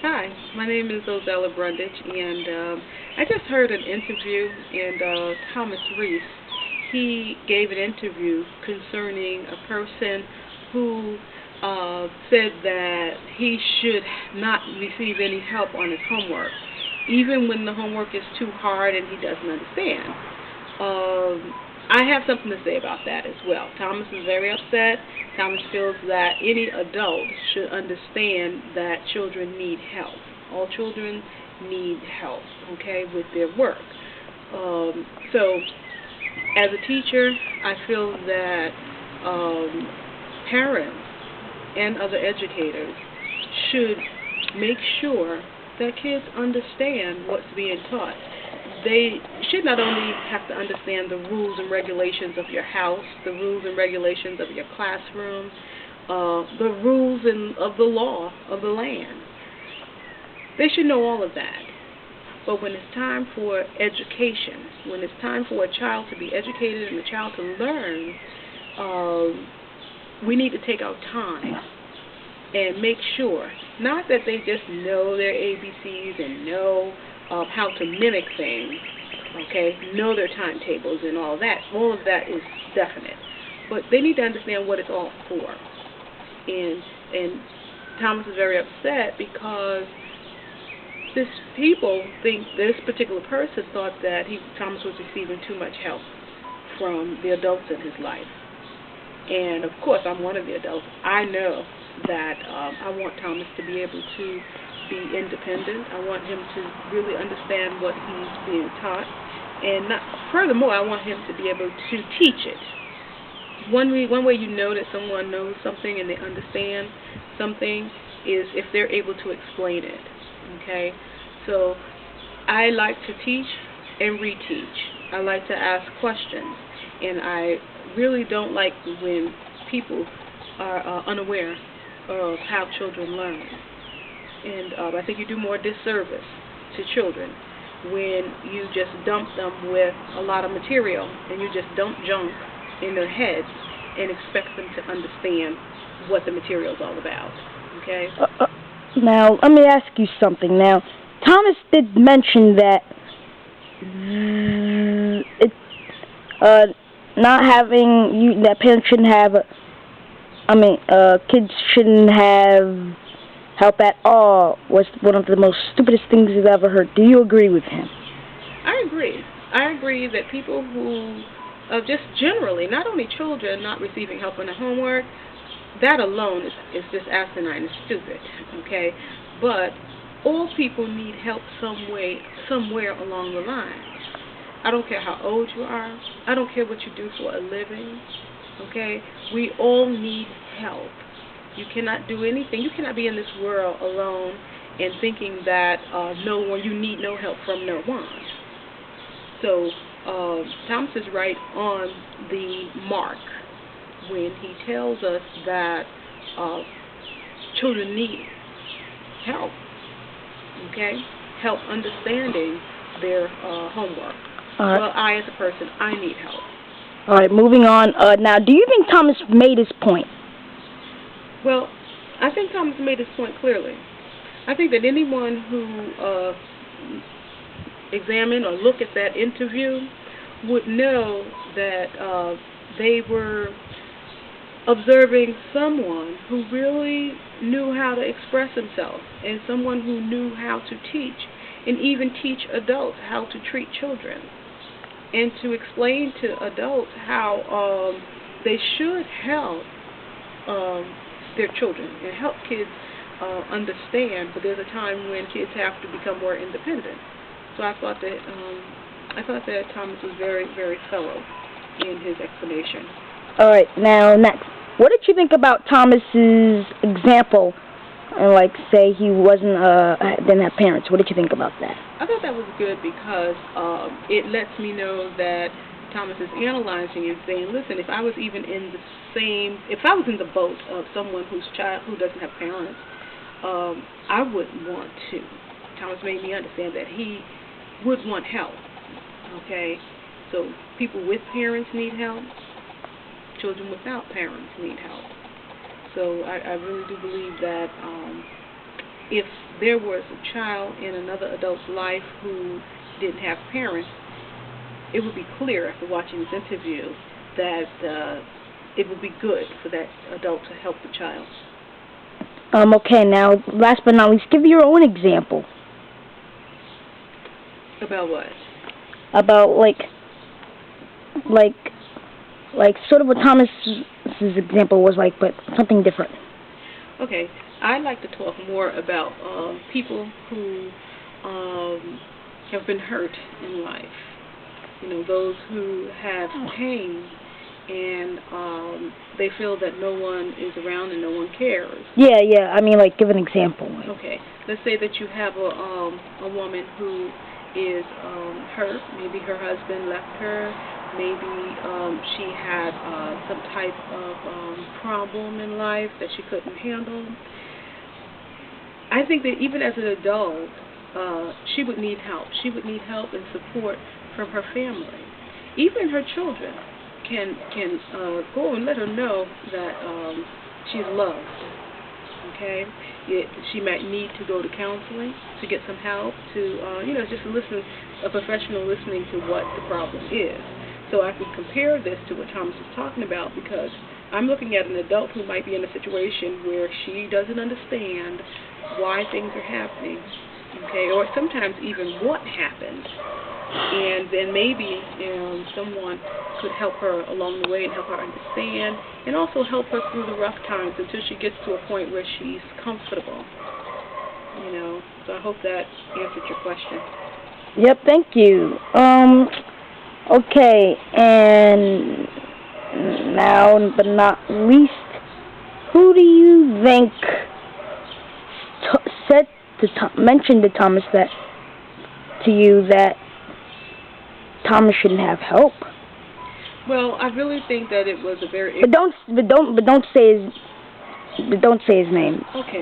Hi, my name is Ozella Brundage, and I just heard an interview, and Thomas Reese, he gave an interview concerning a person who said that he should not receive any help on his homework, even when the homework is too hard and he doesn't understand. I have something to say about that as well. Thomas is very upset. Thomas feels that any adult should understand that children need help. All children need help, okay, with their work. So, as a teacher, I feel that parents and other educators should make sure that kids understand what's being taught. They should not only have to understand the rules and regulations of your house, the rules and regulations of your classroom, the rules of the law of the land. They should know all of that. But when it's time for education, when it's time for a child to be educated and a child to learn, we need to take our time and make sure, not that they just know their ABCs and know how to mimic things, okay, know their timetables and all that. All of that is definite. But they need to understand what it's all for. And Thomas is very upset because this people think this particular person thought that Thomas was receiving too much help from the adults in his life. And of course, I'm one of the adults. I know that I want Thomas to be able to be independent. I want him to really understand what he's being taught. And furthermore, I want him to be able to teach it. One way you know that someone knows something and they understand something is if they're able to explain it. Okay? So I like to teach and reteach. I like to ask questions. And I really don't like when people are unaware of how children learn. And I think you do more disservice to children when you just dump them with a lot of material and you just dump junk in their heads and expect them to understand what the material is all about. Okay? Now, let me ask you something. Now, Thomas did mention that it, not having that parents shouldn't have. Kids shouldn't have help at all. Was one of the most stupidest things he's ever heard. Do you agree with him? I agree. I agree that people who, just generally, not only children not receiving help on their homework, that alone is just asinine and stupid, okay? But all people need help somewhere along the line. I don't care how old you are. I don't care what you do for a living, okay? We all need help. You cannot do anything. You cannot be in this world alone and thinking that you need no help from no one. So Thomas is right on the mark when he tells us that children need help, okay? Help understanding their homework. All right. Well, I as a person, I need help. All right, moving on. Now, do you think Thomas made his point? Well, I think Thomas made his point clearly. I think that anyone who examine or look at that interview would know that they were observing someone who really knew how to express himself and someone who knew how to teach and even teach adults how to treat children and to explain to adults how they should help their children and help kids understand, but there's a time when kids have to become more independent. So I thought that Thomas was very, very thorough in his explanation. All right, now next. What did you think about Thomas's example? And like, say he didn't have parents. What did you think about that? I thought that was good because it lets me know that Thomas is analyzing and saying, listen, if I was even in if I was in the boat of someone who doesn't have parents, I wouldn't want to. Thomas made me understand that he would want help. Okay, so people with parents need help. Children without parents need help. So I really do believe that if there was a child in another adult's life who didn't have parents, it would be clear after watching this interview that it would be good for that adult to help the child. Okay, now, last but not least, give your own example. About what? About, like sort of what Thomas's example was like, but something different. Okay, I'd like to talk more about people who have been hurt in life. You know, those who have pain and they feel that no one is around and no one cares. Yeah. I mean, like, give an example. Okay, let's say that you have a woman who is hurt. Maybe her husband left her. Maybe she had some type of problem in life that she couldn't handle. I think that even as an adult, she would need help. She would need help and support from her family. Even her children can go and let her know that she's loved. Okay, she might need to go to counseling to get some help, to just listen, a professional listening to what the problem is. So I could compare this to what Thomas is talking about, because I'm looking at an adult who might be in a situation where she doesn't understand why things are happening, okay, or sometimes even what happened. And then maybe someone could help her along the way and help her understand, and also help her through the rough times until she gets to a point where she's comfortable. So I hope that answered your question. Yep, thank you. Okay, and now but not least, who do you think mentioned to Thomas to you that Thomas shouldn't have help? Well, I really think that it was a very... But don't say his name. Okay.